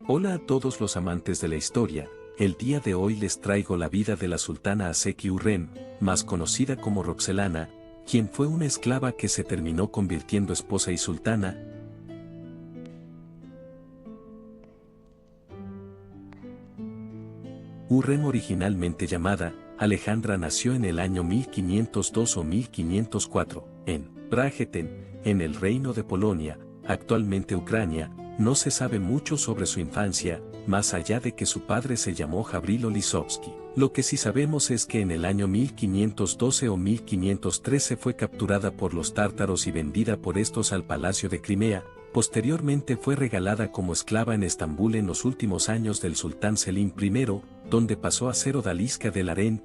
Hola a todos los amantes de la historia, el día de hoy les traigo la vida de la sultana Aseki-Hurrem, más conocida como Roxelana, quien fue una esclava que se terminó convirtiendo esposa y sultana. Hurrem, originalmente llamada Alejandra, nació en el año 1502 o 1504, en Brahetten, en el Reino de Polonia, actualmente Ucrania. No se sabe mucho sobre su infancia, más allá de que su padre se llamó Gavrilo Lisovsky. Lo que sí sabemos es que en el año 1512 o 1513 fue capturada por los tártaros y vendida por estos al Palacio de Crimea. Posteriormente fue regalada como esclava en Estambul en los últimos años del sultán Selim I, donde pasó a ser odalisca del harén.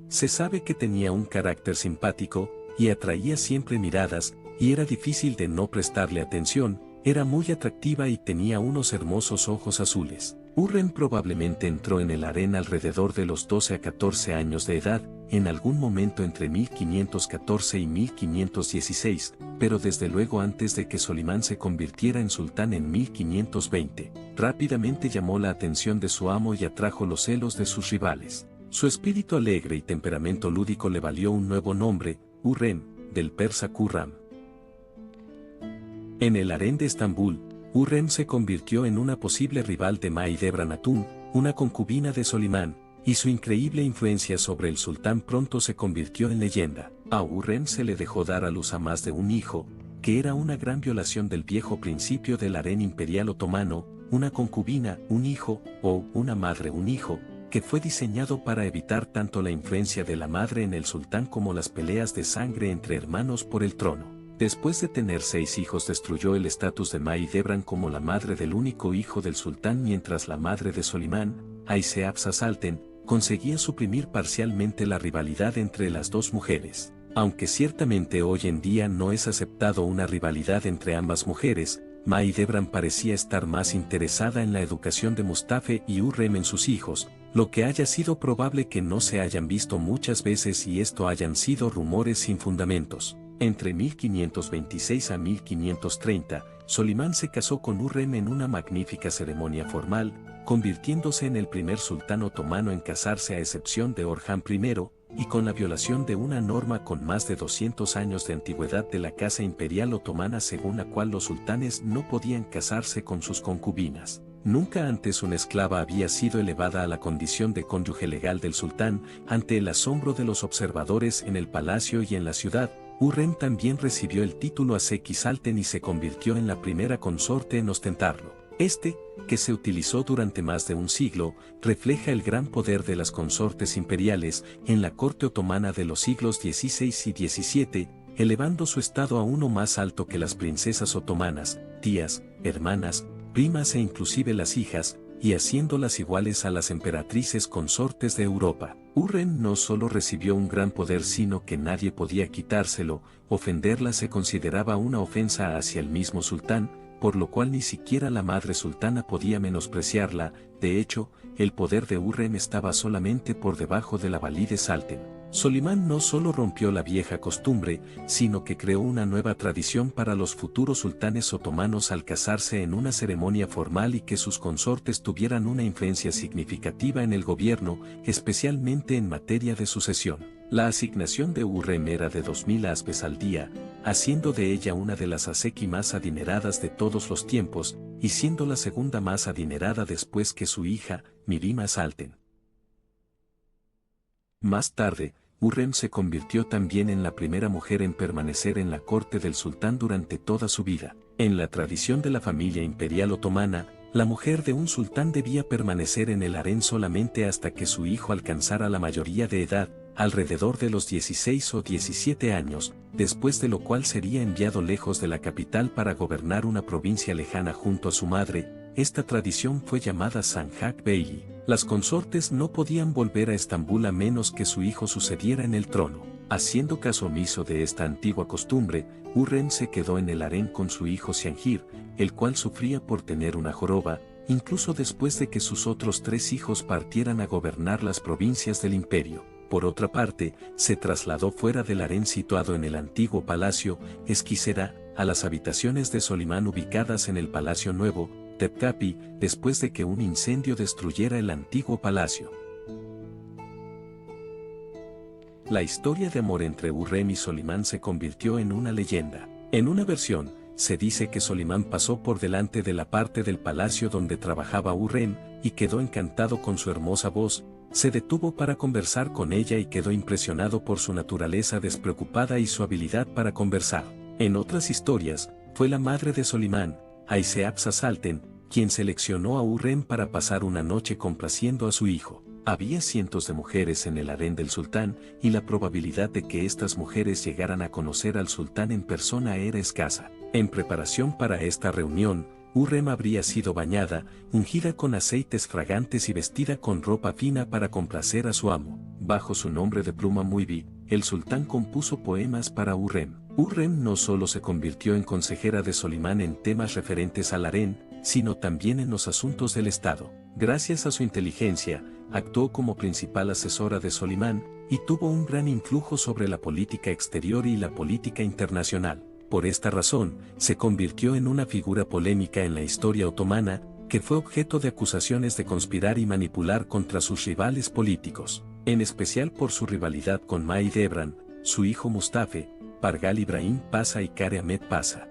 Se sabe que tenía un carácter simpático, y atraía siempre miradas, y era difícil de no prestarle atención. Era muy atractiva y tenía unos hermosos ojos azules. Hurrem probablemente entró en el harén alrededor de los 12 a 14 años de edad, en algún momento entre 1514 y 1516, pero desde luego antes de que Solimán se convirtiera en sultán en 1520. Rápidamente llamó la atención de su amo y atrajo los celos de sus rivales. Su espíritu alegre y temperamento lúdico le valió un nuevo nombre, Hurrem, del persa Khurram. En el harén de Estambul, Hurrem se convirtió en una posible rival de Mahidevran Hatun, una concubina de Solimán, y su increíble influencia sobre el sultán pronto se convirtió en leyenda. A Hurrem se le dejó dar a luz a más de un hijo, que era una gran violación del viejo principio del harén imperial otomano, una concubina, un hijo, o una madre, un hijo, que fue diseñado para evitar tanto la influencia de la madre en el sultán como las peleas de sangre entre hermanos por el trono. Después de tener 6 hijos, destruyó el estatus de Mahidevran como la madre del único hijo del sultán, mientras la madre de Solimán, Ayse-Hafsa-Salten, conseguía suprimir parcialmente la rivalidad entre las dos mujeres. Aunque ciertamente hoy en día no es aceptado una rivalidad entre ambas mujeres, Mahidevran parecía estar más interesada en la educación de Mustafa y Hurrem en sus hijos, lo que haya sido probable que no se hayan visto muchas veces y esto hayan sido rumores sin fundamentos. Entre 1526 a 1530, Solimán se casó con Hurrem en una magnífica ceremonia formal, convirtiéndose en el primer sultán otomano en casarse a excepción de Orhan I, y con la violación de una norma con más de 200 años de antigüedad de la Casa Imperial Otomana, según la cual los sultanes no podían casarse con sus concubinas. Nunca antes una esclava había sido elevada a la condición de cónyuge legal del sultán. Ante el asombro de los observadores en el palacio y en la ciudad, Hurrem también recibió el título Aseki-Salten y se convirtió en la primera consorte en ostentarlo. Que se utilizó durante más de un siglo, refleja el gran poder de las consortes imperiales en la corte otomana de los siglos XVI y XVII, elevando su estado a uno más alto que las princesas otomanas, tías, hermanas, primas e inclusive las hijas, y haciéndolas iguales a las emperatrices consortes de Europa. Hurrem no solo recibió un gran poder, sino que nadie podía quitárselo. Ofenderla se consideraba una ofensa hacia el mismo sultán, por lo cual ni siquiera la madre sultana podía menospreciarla. De hecho, el poder de Hurrem estaba solamente por debajo de la valide Salten. Solimán no solo rompió la vieja costumbre, sino que creó una nueva tradición para los futuros sultanes otomanos al casarse en una ceremonia formal y que sus consortes tuvieran una influencia significativa en el gobierno, especialmente en materia de sucesión. La asignación de Hurrem era de 2000 aspes al día, haciendo de ella una de las aseki más adineradas de todos los tiempos, y siendo la segunda más adinerada después que su hija, Mirima-Salten. Más tarde, Hurrem se convirtió también en la primera mujer en permanecer en la corte del sultán durante toda su vida. En la tradición de la familia imperial otomana, la mujer de un sultán debía permanecer en el harén solamente hasta que su hijo alcanzara la mayoría de edad, alrededor de los 16 o 17 años, después de lo cual sería enviado lejos de la capital para gobernar una provincia lejana junto a su madre. Esta tradición fue llamada Sanjak Beyliği. Las consortes no podían volver a Estambul a menos que su hijo sucediera en el trono. Haciendo caso omiso de esta antigua costumbre, Hurrem se quedó en el harén con su hijo Siangir, el cual sufría por tener una joroba, incluso después de que sus otros 3 hijos partieran a gobernar las provincias del imperio. Por otra parte, se trasladó fuera del harén situado en el antiguo palacio Esquicera, a las habitaciones de Solimán ubicadas en el Palacio Nuevo, Topkapi, después de que un incendio destruyera el antiguo palacio. La historia de amor entre Hurrem y Solimán se convirtió en una leyenda. En una versión, se dice que Solimán pasó por delante de la parte del palacio donde trabajaba Hurrem y quedó encantado con su hermosa voz, se detuvo para conversar con ella y quedó impresionado por su naturaleza despreocupada y su habilidad para conversar. En otras historias, fue la madre de Solimán, Aiseapsa Salten, quien seleccionó a Hurrem para pasar una noche complaciendo a su hijo. Había cientos de mujeres en el harén del sultán, y la probabilidad de que estas mujeres llegaran a conocer al sultán en persona era escasa. En preparación para esta reunión, Hurrem habría sido bañada, ungida con aceites fragantes y vestida con ropa fina para complacer a su amo. Bajo su nombre de pluma Muibi, el sultán compuso poemas para Hurrem. Hurrem no solo se convirtió en consejera de Solimán en temas referentes al harén, sino también en los asuntos del Estado. Gracias a su inteligencia, actuó como principal asesora de Solimán, y tuvo un gran influjo sobre la política exterior y la política internacional. Por esta razón, se convirtió en una figura polémica en la historia otomana, que fue objeto de acusaciones de conspirar y manipular contra sus rivales políticos, en especial por su rivalidad con Mahidevran, su hijo Mustafa, Pargal Ibrahim Pasha y Kare Ahmed Pasha.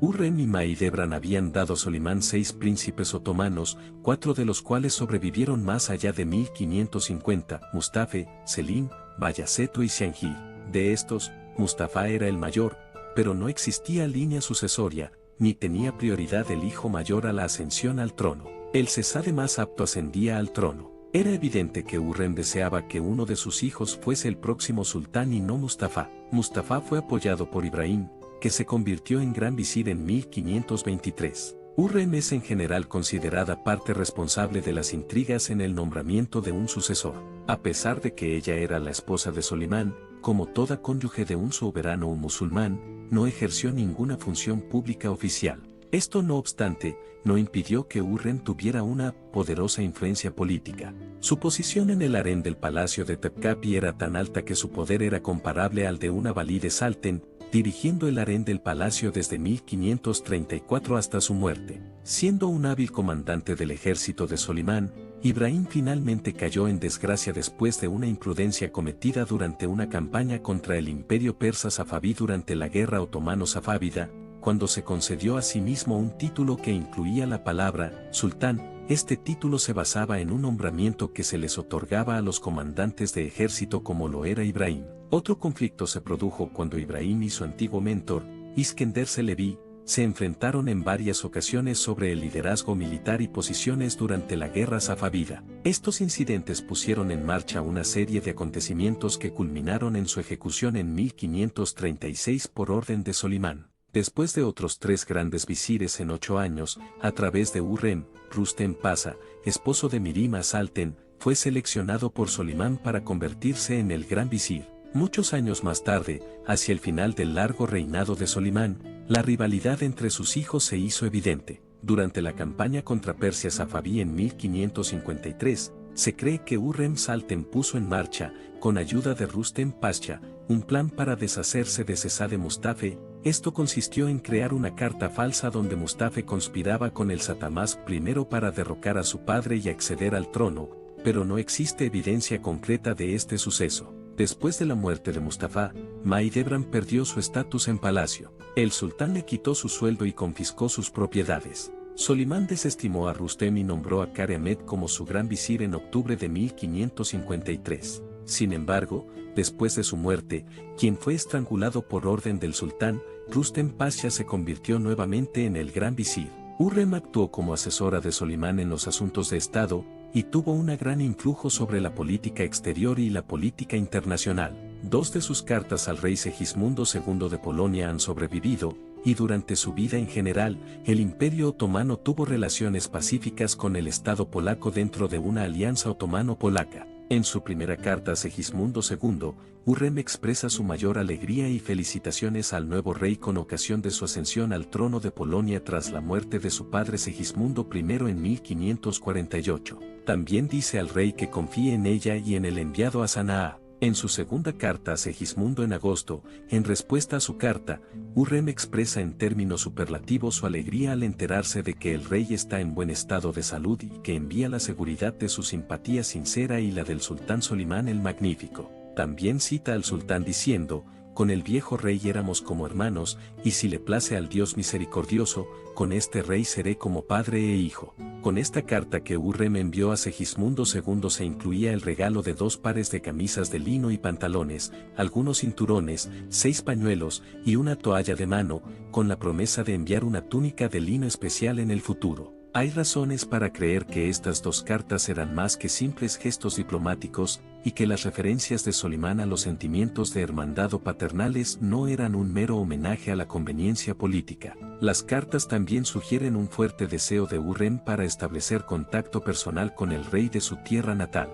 Hurrem y Mahidevran habían dado a Solimán 6 príncipes otomanos, 4 de los cuales sobrevivieron más allá de 1550, Mustafa, Selim, Bayaceto y Siangir. De estos, Mustafa era el mayor, pero no existía línea sucesoria, ni tenía prioridad el hijo mayor a la ascensión al trono. El cesade más apto ascendía al trono. Era evidente que Hurrem deseaba que uno de sus hijos fuese el próximo sultán y no Mustafa. Mustafa fue apoyado por Ibrahim, que se convirtió en gran visir en 1523. Hurrem es en general considerada parte responsable de las intrigas en el nombramiento de un sucesor. A pesar de que ella era la esposa de Solimán, como toda cónyuge de un soberano musulmán, no ejerció ninguna función pública oficial. Esto no obstante, no impidió que Hurrem tuviera una poderosa influencia política. Su posición en el harén del palacio de Topkapi era tan alta que su poder era comparable al de una valide Salten, dirigiendo el harén del palacio desde 1534 hasta su muerte. Siendo un hábil comandante del ejército de Solimán, Ibrahim finalmente cayó en desgracia después de una imprudencia cometida durante una campaña contra el imperio persa safabí durante la guerra otomano-safávida, cuando se concedió a sí mismo un título que incluía la palabra sultán. Este título se basaba en un nombramiento que se les otorgaba a los comandantes de ejército como lo era Ibrahim. Otro conflicto se produjo cuando Ibrahim y su antiguo mentor, Iskender Çelebi, se enfrentaron en varias ocasiones sobre el liderazgo militar y posiciones durante la guerra safávida. Estos incidentes pusieron en marcha una serie de acontecimientos que culminaron en su ejecución en 1536 por orden de Solimán. Después de otros 3 grandes visires en 8 años, a través de Hurrem, Rustem Pasha, esposo de Mirim Salten, fue seleccionado por Solimán para convertirse en el gran visir. Muchos años más tarde, hacia el final del largo reinado de Solimán, la rivalidad entre sus hijos se hizo evidente. Durante la campaña contra Persia safabí en 1553, se cree que Hurrem Salten puso en marcha, con ayuda de Rustem Pasha, un plan para deshacerse de Cesade Mustafa. Esto consistió en crear una carta falsa donde Mustafa conspiraba con el Satamás I para derrocar a su padre y acceder al trono, pero no existe evidencia concreta de este suceso. Después de la muerte de Mustafa, Mahidevran perdió su estatus en palacio. El sultán le quitó su sueldo y confiscó sus propiedades. Solimán desestimó a Rustem y nombró a Kare Ahmed como su gran visir en octubre de 1553. Sin embargo, después de su muerte, quien fue estrangulado por orden del sultán, Rustem Pasha se convirtió nuevamente en el gran visir. Hurrem actuó como asesora de Solimán en los asuntos de Estado, y tuvo un gran influjo sobre la política exterior y la política internacional. 2 de sus cartas al rey Segismundo II de Polonia han sobrevivido, y durante su vida en general, el Imperio Otomano tuvo relaciones pacíficas con el Estado polaco dentro de una alianza otomano-polaca. En su primera carta a Segismundo II, Hurrem expresa su mayor alegría y felicitaciones al nuevo rey con ocasión de su ascensión al trono de Polonia tras la muerte de su padre Segismundo I en 1548. También dice al rey que confíe en ella y en el enviado a Sanaa. En su segunda carta a Segismundo en agosto, en respuesta a su carta, Hürrem expresa en términos superlativos su alegría al enterarse de que el rey está en buen estado de salud y que envía la seguridad de su simpatía sincera y la del sultán Solimán el Magnífico. También cita al sultán diciendo: con el viejo rey éramos como hermanos, y si le place al Dios misericordioso, con este rey seré como padre e hijo. Con esta carta que Hürrem envió a Segismundo II se incluía el regalo de 2 pares de camisas de lino y pantalones, algunos cinturones, 6 pañuelos y una toalla de mano, con la promesa de enviar una túnica de lino especial en el futuro. Hay razones para creer que estas 2 cartas eran más que simples gestos diplomáticos, y que las referencias de Solimán a los sentimientos de hermandad o paternales no eran un mero homenaje a la conveniencia política. Las cartas también sugieren un fuerte deseo de Hürrem para establecer contacto personal con el rey de su tierra natal.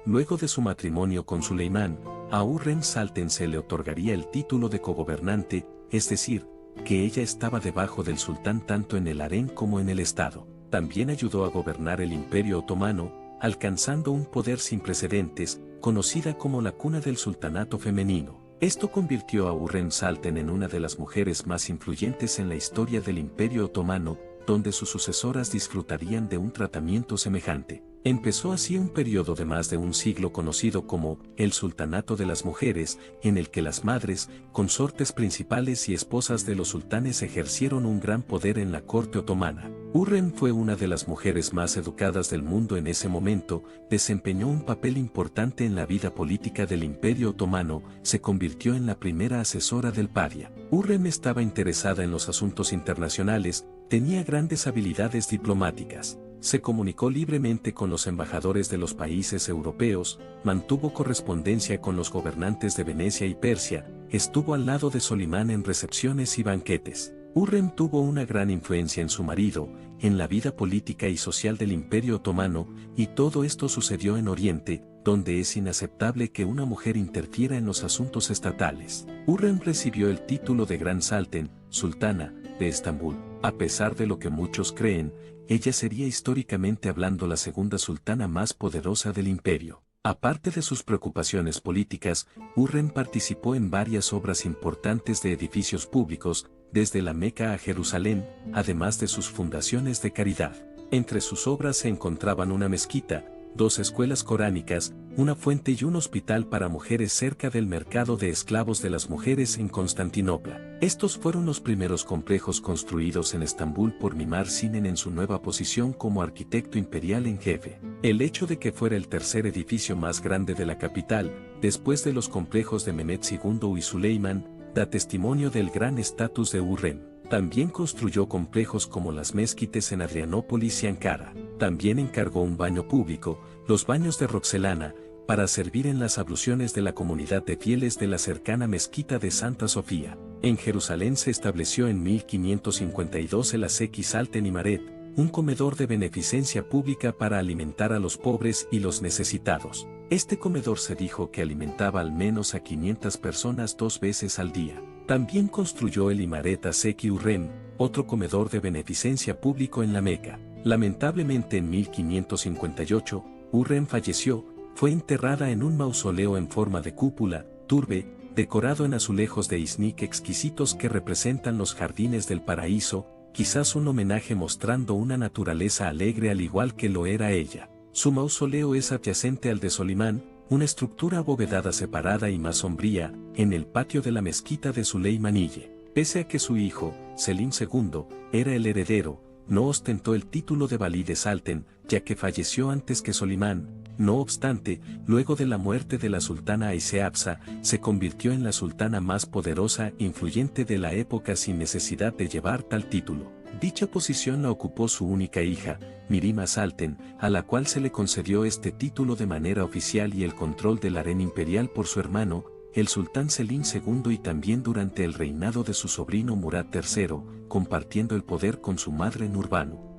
Luego de su matrimonio con Suleimán, a Hürrem Salten se le otorgaría el título de cogobernante, es decir, que ella estaba debajo del sultán tanto en el harén como en el estado. También ayudó a gobernar el Imperio Otomano, alcanzando un poder sin precedentes, conocida como la cuna del sultanato femenino. Esto convirtió a Hürrem Salten en una de las mujeres más influyentes en la historia del Imperio Otomano, donde sus sucesoras disfrutarían de un tratamiento semejante. Empezó así un periodo de más de un siglo conocido como el Sultanato de las Mujeres, en el que las madres, consortes principales y esposas de los sultanes ejercieron un gran poder en la corte otomana. Hürrem fue una de las mujeres más educadas del mundo en ese momento, desempeñó un papel importante en la vida política del Imperio Otomano, se convirtió en la primera asesora del paria. Hürrem estaba interesada en los asuntos internacionales, tenía grandes habilidades diplomáticas. Se comunicó libremente con los embajadores de los países europeos, mantuvo correspondencia con los gobernantes de Venecia y Persia, estuvo al lado de Solimán en recepciones y banquetes. Hürrem tuvo una gran influencia en su marido, en la vida política y social del Imperio Otomano, y todo esto sucedió en Oriente, donde es inaceptable que una mujer interfiera en los asuntos estatales. Hürrem recibió el título de Gran Salten, Sultana, de Estambul. A pesar de lo que muchos creen, ella sería históricamente hablando la segunda sultana más poderosa del imperio. Aparte de sus preocupaciones políticas, Hürrem participó en varias obras importantes de edificios públicos, desde la Meca a Jerusalén, además de sus fundaciones de caridad. Entre sus obras se encontraban una mezquita, 2 escuelas coránicas, una fuente y un hospital para mujeres cerca del mercado de esclavos de las mujeres en Constantinopla. Estos fueron los primeros complejos construidos en Estambul por Mimar Sinan en su nueva posición como arquitecto imperial en jefe. El hecho de que fuera el tercer edificio más grande de la capital, después de los complejos de Mehmed II y Suleimán, da testimonio del gran estatus de Hürrem. También construyó complejos como las mezquites en Adrianópolis y Ankara. También encargó un baño público, los baños de Roxelana, para servir en las abluciones de la comunidad de fieles de la cercana mezquita de Santa Sofía. En Jerusalén se estableció en 1552 el Aseki Salten Imaret, un comedor de beneficencia pública para alimentar a los pobres y los necesitados. Este comedor se dijo que alimentaba al menos a 500 personas 2 veces al día. También construyó el Imaret Aseki Hürrem, otro comedor de beneficencia público en la Meca. Lamentablemente en 1558, Hürrem falleció, fue enterrada en un mausoleo en forma de cúpula, turbe, decorado en azulejos de Iznik exquisitos que representan los jardines del paraíso, quizás un homenaje mostrando una naturaleza alegre al igual que lo era ella. Su mausoleo es adyacente al de Solimán, una estructura abovedada separada y más sombría, en el patio de la mezquita de Süleymaniyye. Pese a que su hijo, Selim II, era el heredero, no ostentó el título de Valí de Salten, ya que falleció antes que Solimán. No obstante, luego de la muerte de la sultana Ayse Hafsa, se convirtió en la sultana más poderosa e influyente de la época sin necesidad de llevar tal título. Dicha posición la ocupó su única hija, Mirima Salten, a la cual se le concedió este título de manera oficial y el control del harén imperial por su hermano, el sultán Selim II, y también durante el reinado de su sobrino Murad III, compartiendo el poder con su madre Nurbanu.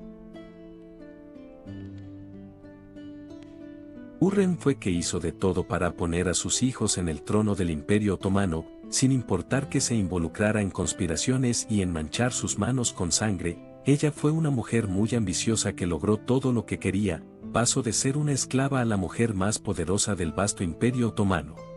Hürrem fue que hizo de todo para poner a sus hijos en el trono del Imperio Otomano, sin importar que se involucrara en conspiraciones y en manchar sus manos con sangre. Ella fue una mujer muy ambiciosa que logró todo lo que quería, paso de ser una esclava a la mujer más poderosa del vasto imperio otomano.